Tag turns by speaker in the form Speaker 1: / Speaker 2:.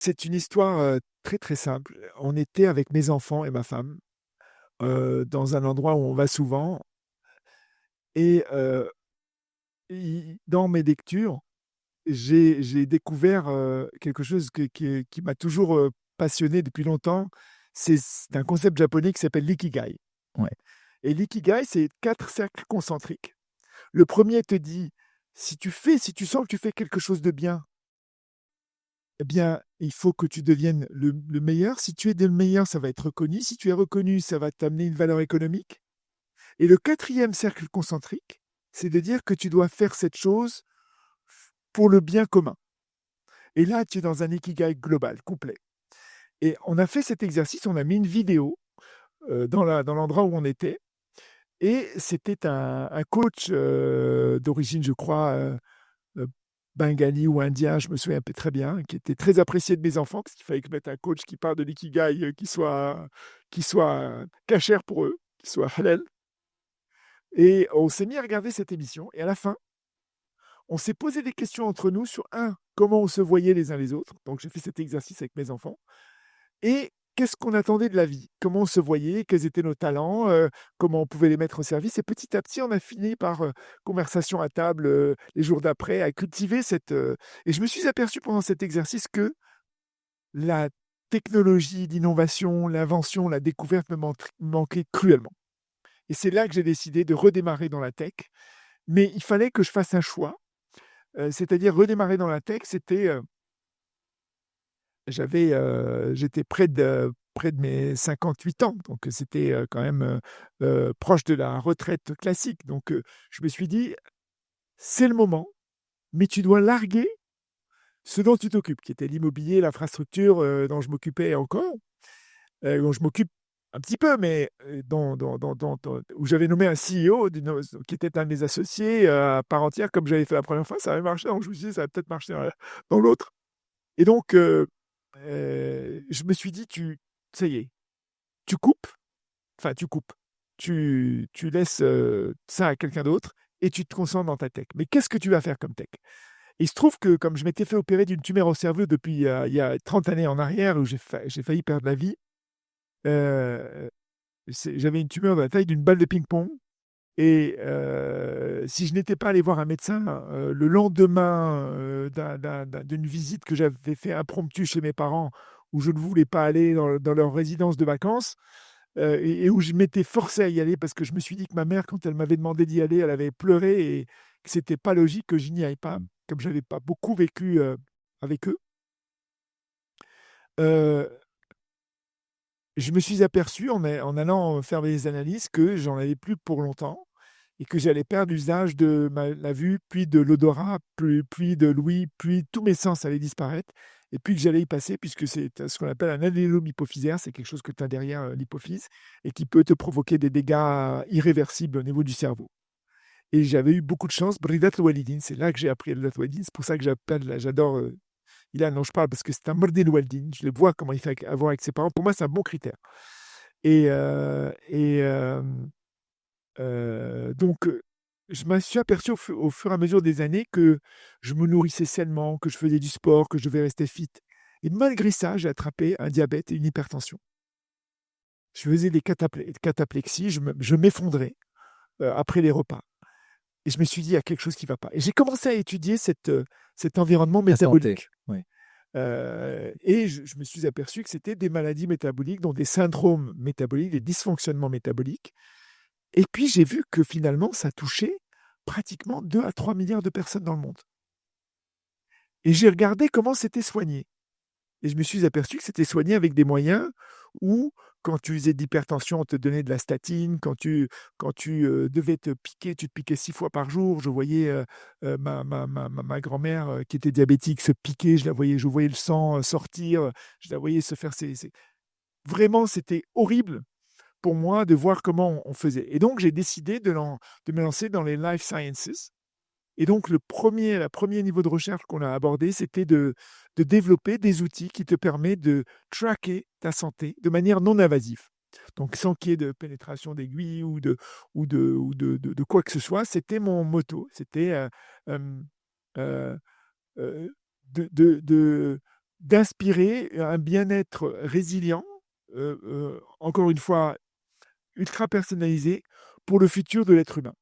Speaker 1: C'est une histoire, très, très simple. On était avec mes enfants et ma femme, dans un endroit où on va souvent et i dans mes lectures, j'ai découvert, quelque chose qui m'a toujours, passionné depuis longtemps. C'est un concept japonais qui s'appelle l'ikigai
Speaker 2: Ouais,
Speaker 1: et l'ikigai, c'est 4 cercles concentriques. Le premier te dit: si tu sens que tu fais quelque chose de bien, eh bien, il faut que tu deviennes le meilleur. Si tu es le meilleur, ça va être reconnu. Si tu es reconnu, ça va t'amener une valeur économique. Et le quatrième cercle concentrique, c'est de dire que tu dois faire cette chose pour le bien commun. Et là, tu es dans un ikigai global, complet. Et on a fait cet exercice, on a mis une vidéo dans l'endroit où on était. Et c'était un coach d'origine, je crois, euh, bengali ou indien, je me souviens très bien, qui était très apprécié de mes enfants, parce qu'il fallait que je mette un coach qui parle de l'ikigai, qui soit cachère pour eux, qui soit halal. Et on s'est mis à regarder cette émission, et à la fin, on s'est posé des questions entre nous sur, comment on se voyait les uns les autres. Donc j'ai fait cet exercice avec mes enfants. Et qu'est-ce qu'on attendait de la vie? Comment on se voyait? Quels étaient nos talents? Comment on pouvait les mettre au service? Et petit à petit, on a fini par, conversation à table, les jours d'après, à cultiver et je me suis aperçu pendant cet exercice que la technologie, l'innovation, l'invention, la découverte me manquait cruellement. Et c'est là que j'ai décidé de redémarrer dans la tech. Mais il fallait que je fasse un choix, c'est-à-dire redémarrer dans la tech, c'était, j'étais près de mes 58 ans, donc c'était, quand même, proche de la retraite classique. Donc je me suis dit: «C'est le moment, mais tu dois larguer ce dont tu t'occupes», qui était l'immobilier, l'infrastructure, dont je m'occupais encore, dont je m'occupe un petit peu, mais où j'avais nommé un CEO qui était un de mes associés, à part entière, comme j'avais fait la première fois, ça avait marché, donc je me suis dit: «Ça va peut-être marcher dans l'autre». Et donc je me suis dit: Ça y est, tu coupes, enfin tu coupes, tu laisses, ça à quelqu'un d'autre et tu te concentres dans ta tech. Mais qu'est-ce que tu vas faire comme tech? Il se trouve que comme je m'étais fait opérer d'une tumeur au cerveau depuis, il y a 30 années en arrière, où j'ai failli perdre la vie, heu, j'avais une tumeur de la taille d'une balle de ping-pong. Et si je n'étais pas allé voir un médecin, le lendemain, d'une visite que j'avais fait impromptue chez mes parents, où je ne voulais pas aller dans leur résidence de vacances, et où je m'étais forcé à y aller parce que je me suis dit que ma mère, quand elle m'avait demandé d'y aller, elle avait pleuré et que c'était pas logique que je n'y aille pas, comme j'avais pas beaucoup vécu, avec eux. Heu, je me suis aperçu en allant faire des analyses que j'en avais plus pour longtemps et que j'allais perdre l'usage de la vue, puis de l'odorat, puis de l'ouïe, puis tous mes sens allaient disparaître et puis que j'allais y passer puisque c'est ce qu'on appelle un adénome hypophysaire, c'est quelque chose que tu as derrière, l'hypophyse et qui peut te provoquer des dégâts irréversibles au niveau du cerveau. Et j'avais eu beaucoup de chance, Bridat Walidine, c'est là que j'ai appris Bridat Walidine, c'est pour ça que j'adore, Ilan dont je parle parce que c'est un Mordin Walidine, je le vois comment il fait avoir avec ses parents, pour moi c'est un bon critère. Donc je me suis aperçu au fur et à mesure des années que je me nourrissais sainement, que je faisais du sport, que je devais rester fit. Et malgré ça, j'ai attrapé un diabète et une hypertension. Je faisais des cataplexies, je m'effondrais après les repas. Et je me suis dit: «Il y a quelque chose qui ne va pas». Et j'ai commencé à étudier cet environnement
Speaker 2: la santé,
Speaker 1: métabolique.
Speaker 2: ouais.
Speaker 1: Et je me suis aperçu que c'était des maladies métaboliques, donc des syndromes métaboliques, des dysfonctionnements métaboliques. Et puis j'ai vu que finalement, ça touchait pratiquement 2 à 3 milliards de personnes dans le monde. Et j'ai regardé comment c'était soigné. Et je me suis aperçu que c'était soigné avec des moyens où, quand tu faisais de l'hypertension, on te donnait de la statine. Quand tu devais te piquer, tu te piquais 6 fois par jour. Je voyais, ma grand-mère, qui était diabétique, se piquer. Je voyais le sang, sortir, je la voyais se faire ses vraiment, c'était horrible pour moi de voir comment on faisait. Et donc j'ai décidé de me lancer dans les life sciences. Et donc le premier niveau de recherche qu'on a abordé, c'était de développer des outils qui te permettent de tracker ta santé de manière non invasive. Donc sans qu'il y ait de pénétration d'aiguille ou de quoi que ce soit. C'était mon motto. C'était, hem, heu, de d'inspirer un bien-être résilient, encore une fois, ultra personnalisé pour le futur de l'être humain.